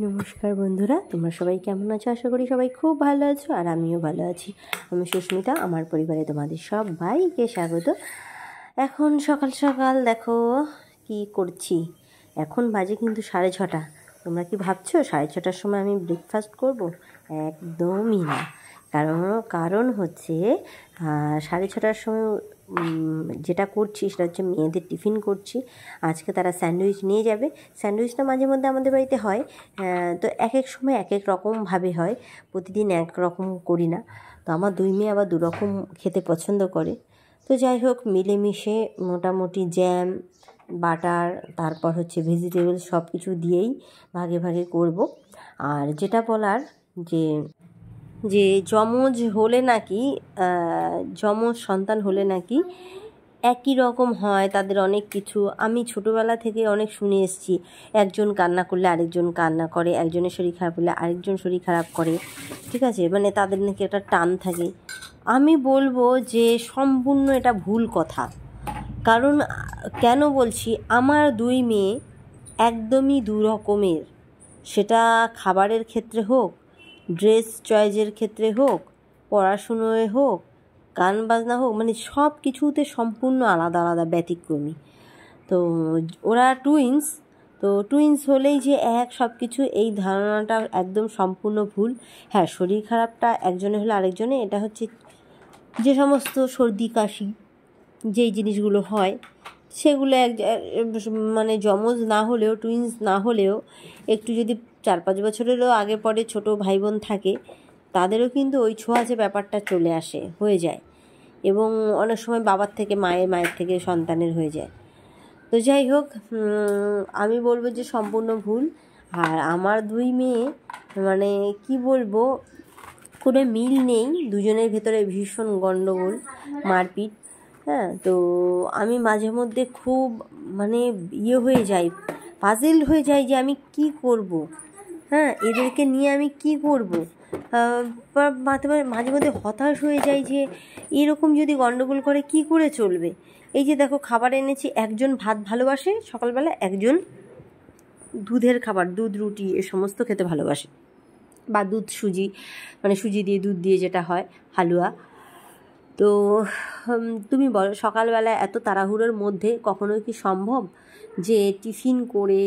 নমস্কার বন্ধুরা, তোমরা সবাই কেমন আছো? আশা করি সবাই খুব ভালো আছো, আর আমিও ভালো আছি। আমি সুস্মিতা, আমার পরিবারে তোমাদের সবাইকে স্বাগত। এখন সকাল সকাল দেখো কি করছি। এখন বাজে কিন্তু 6:30। তোমরা কি ভাবছো 6:30টার সময় আমি ব্রেকফাস্ট করব? একদমই না। কারণ হচ্ছে 6:30টার সময় যেটা করছি সেটা হচ্ছে মেয়েদের টিফিন করছি। আজকে তারা স্যান্ডউইচ নিয়ে যাবে। স্যান্ডউইচটা মাঝে মধ্যে আমাদের বাড়িতে হয়, তো এক এক সময় এক এক রকমভাবে হয়, প্রতিদিন এক রকম করি না। তো আমার দুই মেয়ে আবার দু রকম খেতে পছন্দ করে। তো যাই হোক, মিলেমিশে মোটামুটি জ্যাম, বাটার, তারপর হচ্ছে ভেজিটেবল সব কিছু দিয়েই ভাগে ভাগে করব। আর যেটা বলার যে যে যমজ হলে নাকি যমজ সন্তান হলে নাকি একই রকম হয় তাদের অনেক কিছু। আমি ছোটোবেলা থেকে অনেক শুনে এসেছি, একজন কান্না করলে আরেকজন কান্না করে, একজনের শরীর খারাপ হলে আরেকজন শরীর খারাপ করে, ঠিক আছে, মানে তাদের নাকি একটা টান থাকে। আমি বলবো যে সম্পূর্ণ এটা ভুল কথা। কারণ কেন বলছি, আমার দুই মেয়ে একদমই দু রকমের। সেটা খাবারের ক্ষেত্রে হোক, ড্রেস চয়েসের ক্ষেত্রে হোক, পড়াশুনোয় হোক, গান বাজনা হোক, মানে সব কিছুতে সম্পূর্ণ আলাদা আলাদা ব্যতিক্রমী। তো ওরা টুইন্স, তো টুইন্স হলেই যে এক সব কিছু, এই ধারণাটা একদম সম্পূর্ণ ভুল। হ্যাঁ, শরীর খারাপটা একজনে হলে আরেকজনে, এটা হচ্ছে যে সমস্ত সর্দি কাশি যেই জিনিসগুলো হয় সেগুলো মানে যমজ না হলেও, টুইন্স না হলেও, একটু যদি 4-5 বছরেরও আগে পরে ছোটো ভাই বোন থাকে, তাদেরও কিন্তু ওই ছোঁয়াচে ব্যাপারটা চলে আসে, হয়ে যায়, এবং অনেক সময় বাবার থেকে মায়ের, মায়ের থেকে সন্তানের হয়ে যায়। তো যাই হোক, আমি বলবো যে সম্পূর্ণ ভুল। আর আমার দুই মেয়ে, মানে কি বলবো, কোনো মিল নেই, দুজনের ভেতরে ভীষণ গণ্ডগোল, মারপিট। হ্যাঁ, তো আমি মাঝে মধ্যে খুব মানে হয়ে যাই, পাজেল হয়ে যাই যে আমি কি করব। হ্যাঁ, এদেরকে নিয়ে আমি কি করব। মাঝে মধ্যে হতাশ হয়ে যাই যে এরকম যদি গণ্ডগোল করে কি করে চলবে। এই যে দেখো, খাবার এনেছি, একজন ভাত ভালোবাসে সকালবেলা, একজন দুধের খাবার, দুধ রুটি এ সমস্ত খেতে ভালোবাসে, বা দুধ সুজি, মানে সুজি দিয়ে দুধ দিয়ে যেটা হয় হালুয়া। তো তুমি বলো, সকালবেলা এত তাড়াহুড়োর মধ্যে কখনোই কি সম্ভব যে টিফিন করে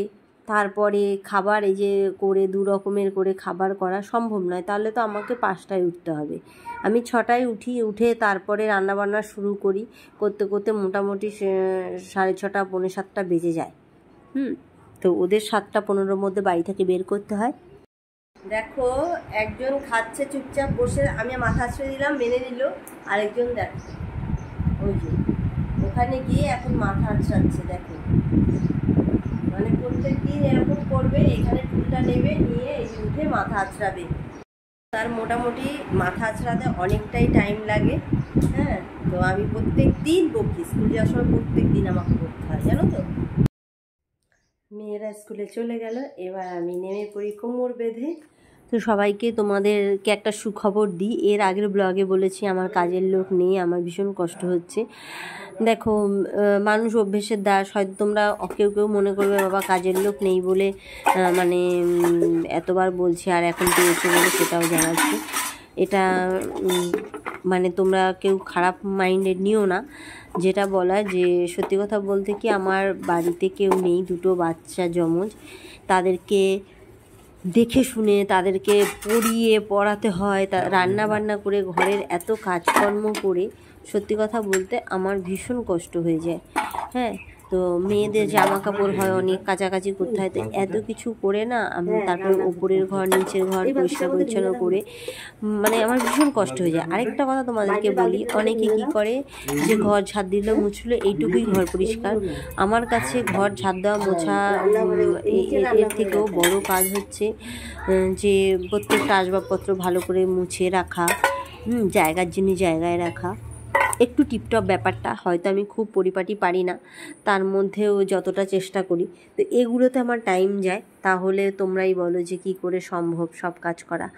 তারপরে খাবার এই যে করে দু রকমের করে খাবার করা সম্ভব নয়। তাহলে তো আমাকে 5টায় উঠতে হবে। আমি 6টায় উঠে তারপরে রান্নাবান্না শুরু করি, করতে করতে মোটামুটি 6:30 6:45 বেজে যায়। তো ওদের 7:15 মধ্যে বাড়ি থেকে বের করতে হয়। দেখো, একজন খাচ্ছে চুপচাপ বসে, আমি মাথা আছড়ে দিলাম, মেনে নিল। আরেকজন দেখো, ওই যে ওখানে গিয়ে এখন মাথা আছড়াচ্ছে। দেখো, মানে প্রত্যেক দিন এরকম করবে, এখানে টুলটা নেবে, নিয়ে এই উঠে মাথা আছড়াবে। তার মোটামুটি মাথা আছড়াতে অনেকটাই টাইম লাগে। হ্যাঁ, তো আমি প্রত্যেক দিন বকি, স্কুল যাওয়ার সময় প্রত্যেক দিন আমাকে করতে হয়, জানো তো। মেয়েরা স্কুলে চলে গেল, এবার আমি নেমে পড়ি কোমর বেঁধে। তো সবাইকে, তোমাদেরকে একটা সুখবর দিই। এর আগের ব্লগে বলেছি আমার কাজের লোক নেই, আমার ভীষণ কষ্ট হচ্ছে। দেখো, মানুষ অভ্যেসের দাস, হয়তো তোমরা কেউ কেউ মনে করবে বাবা কাজের লোক নেই বলে মানে এতবার বলছি, আর এখন পেয়েছে বলে সেটাও জানাচ্ছি। এটা মানে তোমরা কেউ খারাপ মাইন্ডেড নিও না। যেটা বলা, যে সত্যি কথা বলতে কি, আমার বাড়িতে কেউ নেই, দুটো বাচ্চা যমজ, তাদেরকে দেখে শুনে তাদেরকে পড়াতে হয়, রান্না বান্না করে, ঘরের এত কাজকর্ম করে, সত্যি কথা বলতে আমার ভীষণ কষ্ট হয়ে যায়। হ্যাঁ, তো মেয়েদের জামা কাপড় হয় অনেক, কাচাকাচি করতে হয়, তো এত কিছু করে না আমি, তারপর ওপরের ঘর নিচের ঘর পরিষ্কার পরিচ্ছন্ন করে, মানে আমার ভীষণ কষ্ট হয়ে যায়। আরেকটা কথা তোমাদেরকে বলি, অনেকে কি করে যে ঘর ঝাড় দিল মুছলো, এইটুকুই ঘর পরিষ্কার। আমার কাছে ঘর ঝাড় দেওয়া মোছা এর থেকেও বড় কাজ হচ্ছে যে প্রত্যেকটা আসবাবপত্র ভালো করে মুছে রাখা, জায়গার জিনিস জায়গায় রাখা, একটু টিপটপ ব্যাপারটা। হয়তো আমি খুব পরিপাটি পারি না, তার মধ্যেও যতটা চেষ্টা করি, তো এগুলোতে আমার টাইম যায়। তাহলে তোমরাই বলো যে কি করে সম্ভব সব কাজ করা।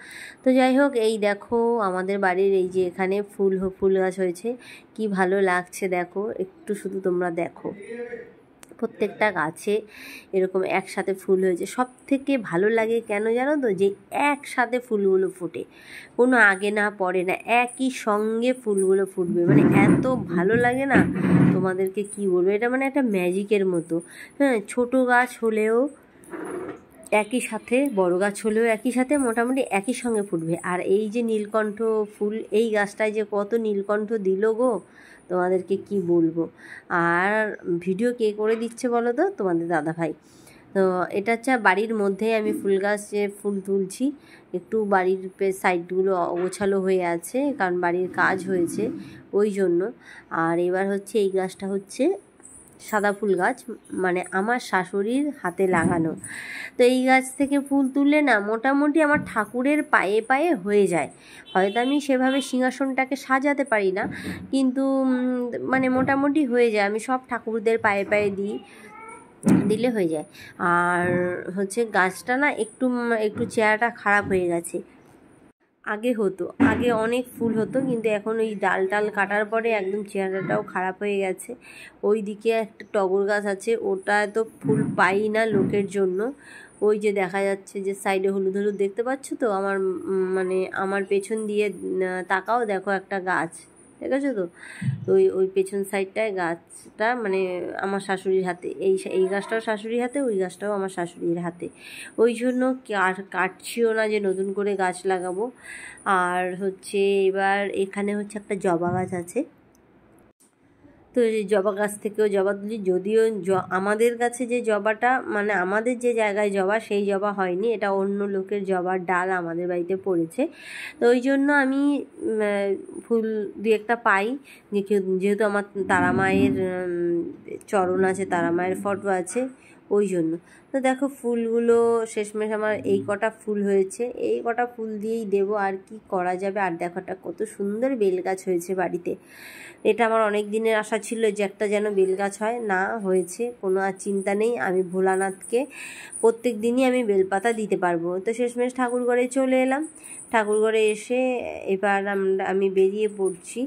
তো যাই হোক, এই দেখো আমাদের বাড়ির এই যে এখানে ফুল গাছ হয়েছে, কি ভালো লাগছে দেখো, একটু শুধু তোমরা দেখো, প্রত্যেকটা গাছে এরকম একসাথে ফুল হয়েছে। সব থেকে ভালো লাগে কেন জানো তো, যে একসাথে ফুলগুলো ফোটে, কোনো আগে না পরে না, একই সঙ্গে ফুলগুলো ফুটবে, মানে এত ভালো লাগে না তোমাদেরকে কি বলবো, এটা মানে একটা ম্যাজিকের মতো। হ্যাঁ, ছোটো গাছ হলেও একই সাথে, বড় গাছ হলেও একই সাথে, মোটামুটি একই সঙ্গে ফুটবে। আর এই যে নীলকণ্ঠ ফুল, এই গাছটায় যে কত নীলকণ্ঠ দিল গো, তোমাদেরকে কি বলবো। আর ভিডিও কে করে দিচ্ছে বলো তো, তোমাদের দাদাভাই। তো এটা হচ্ছে বাড়ির মধ্যেই আমি ফুল গাছে ফুল তুলছি, একটু বাড়ির সাইডগুলো অগোছালো হয়ে আছে, কারণ বাড়ির কাজ হয়েছে ওই জন্য। আর এবার হচ্ছে এই গাছটা হচ্ছে সাদা ফুল গাছ, মানে আমার শাশুড়ির হাতে লাগানো। তো এই গাছ থেকে ফুল তুললে না মোটামুটি আমার ঠাকুরের পায়ে পায়ে হয়ে যায়। হয়তো আমি সেভাবে সিংহাসনটাকে সাজাতে পারি না, কিন্তু মানে মোটামুটি হয়ে যায়। আমি সব ঠাকুরদের পায়ে পায়ে দিলে হয়ে যায়। আর হচ্ছে গাছটা না একটু চেহারাটা খারাপ হয়ে গেছে। আগে অনেক ফুল হতো, কিন্তু এখন ওই ডাল কাটার পরে একদম চেহারাটাও খারাপ হয়ে গেছে। ওই দিকে একটা টগর গাছ আছে, ওটা তো ফুল পাই না লোকের জন্য। ওই যে দেখা যাচ্ছে যে সাইডে হলুদ হলুদ দেখতে পাচ্ছ তো, আমার মানে আমার পেছন দিয়ে তাকাও, দেখো একটা গাছ দেখেছো তো। তো ওই পেছন সাইডটায় গাছটা মানে আমার শাশুড়ির হাতে, এই গাছটাও শাশুড়ির হাতে, ওই গাছটাও আমার শাশুড়ির হাতে। ওই জন্য কাটছিও না যে নতুন করে গাছ লাগাবো। আর হচ্ছে এবার এখানে হচ্ছে একটা জবা গাছ আছে, তো এই জবা গাছ থেকেও জবা তুলি। যদিও আমাদের কাছে যে জবাটা, মানে আমাদের যে জায়গায় জবা, সেই জবা হয়নি, এটা অন্য লোকের জবার ডাল আমাদের বাড়িতে পড়েছে। তো ওই জন্য আমি ফুল দু একটা পাই, যেহেতু আমার তারা মায়ের চরণ আছে, তারা মায়ের ফটো আছে, ওই জন্য। তো দেখো ফুলগুলো শেষমেশ আমার এই কটা ফুল হয়েছে, এই কটা ফুল দিয়েই দেবো, আর কি করা যাবে। আর দেখো একটা কত সুন্দর বেল গাছ হয়েছে বাড়িতে। এটা আমার অনেক দিনের আশা ছিল যে একটা যেন বেল গাছ হয়, না হয়েছে, কোনো আর চিন্তা নেই। আমি ভোলানাথকে প্রত্যেক দিনই আমি বেলপাতা দিতে পারবো। তো শেষমেশ ঠাকুরঘরে চলে এলাম। ঠাকুরঘরে এসে এবার আমি বেরিয়ে পড়ছি,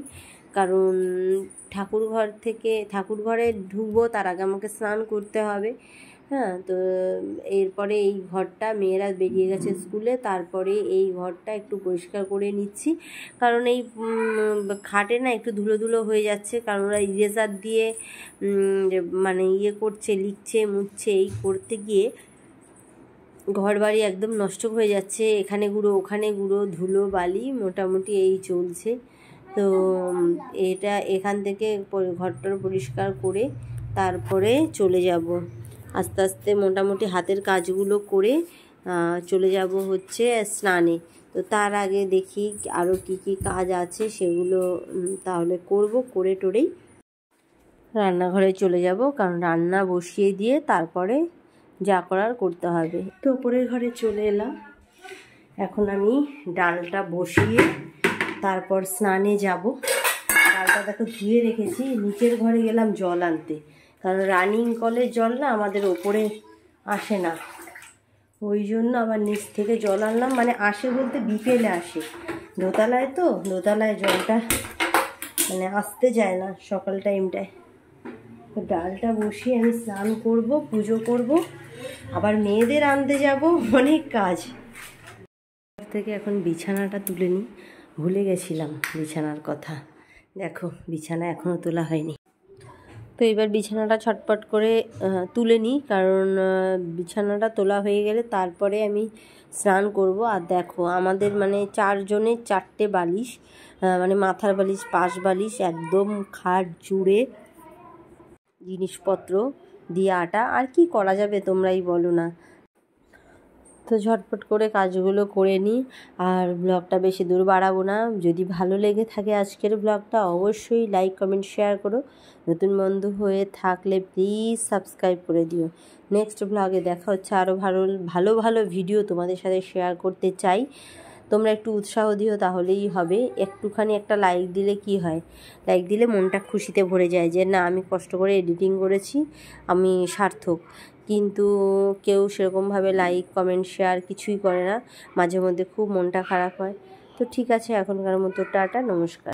কারণ ঠাকুরঘরে ঢুকবো, তার আগে আমাকে স্নান করতে হবে। হ্যাঁ, তো এরপরে এই ঘরটা, মেয়েরা বেরিয়ে গেছে স্কুলে, তারপরে এই ঘরটা একটু পরিষ্কার করে নিচ্ছি, কারণ এই খাটে না একটু ধুলো ধুলো হয়ে যাচ্ছে, কারণ ওরা ইরেজার দিয়ে মানে করছে, লিখছে, মুছছে, এই করতে গিয়ে ঘর বাড়ি একদম নষ্ট হয়ে যাচ্ছে, এখানে গুঁড়ো ওখানে গুঁড়ো, ধুলো বালি মোটামুটি এই চলছে। তো এটা এখান থেকে ঘরটার পরিষ্কার করে তারপরে চলে যাব, আস্তে আস্তে মোটামুটি হাতের কাজগুলো করে চলে যাব হচ্ছে স্নানে। তো তার আগে দেখি আরও কি কি কাজ আছে, সেগুলো তাহলে করব, করে টোরেই রান্নাঘরে চলে যাব, কারণ রান্না বসিয়ে দিয়ে তারপরে যা করার করতে হবে। তো ওপরের ঘরে চলে এলাম, এখন আমি ডালটা বসিয়ে তারপর স্নানে যাব। ডালটা দেখো ধুয়ে রেখেছি, নিচের ঘরে গেলাম জল আনতে, কারণ রানিং কলের জল না আমাদের ওপরে আসে না, ওই জন্য আবার নিচ থেকে জল আনলাম। মানে আসে বলতে বিকেলে আসে, দোতলায় তো, দোতলায় জলটা মানে আসতে যায় না সকাল টাইমটায়। তো ডালটা বসিয়ে আমি স্নান করব, পুজো করব, আবার মেয়েদের আনতে যাব, অনেক কাজ। থেকে এখন বিছানাটা তুলে নিই, ভুলে গেছিলাম বিছানার কথা। দেখো বিছানা এখনও তোলা হয়নি। তো এবার বিছানাটা ছটপট করে তুলে নিই, কারণ বিছানাটা তোলা হয়ে গেলে তারপরে আমি স্নান করব। আর দেখো আমাদের মানে 4 জনের 4টে বালিশ, মানে মাথার বালিশ, পাশ বালিশ, একদম খাট জুড়ে জিনিসপত্র দিয়ে আটা, আর কি করা যাবে তোমরাই বলো না। তো ঝটপট করে কাজগুলো করে নিই, আর ব্লগটা বেশি দূর বাড়াবো না। যদি ভালো লেগে থাকে আজকের ব্লগটা, অবশ্যই লাইক কমেন্ট শেয়ার করো। নতুন বন্ধু হয়ে থাকলে প্লিজ সাবস্ক্রাইব করে দিও। নেক্সট ব্লগে দেখা হচ্ছে, আরও ভালো ভালো ভিডিও তোমাদের সাথে শেয়ার করতে চাই। তোমরা একটু উৎসাহ দিও, তাহলেই হবে। একটুখানি একটা লাইক দিলে কি হয়, লাইক দিলে মনটা খুশিতে ভরে যায় যে না, আমি কষ্ট করে এডিটিং করেছি, আমি সার্থক। কিন্তু কেউ সেরকমভাবে লাইক কমেন্ট শেয়ার কিছুই করে না, মাঝে মধ্যে খুব মনটা খারাপ হয়। তো ঠিক আছে, এখনকার মতো টাটা, নমস্কার।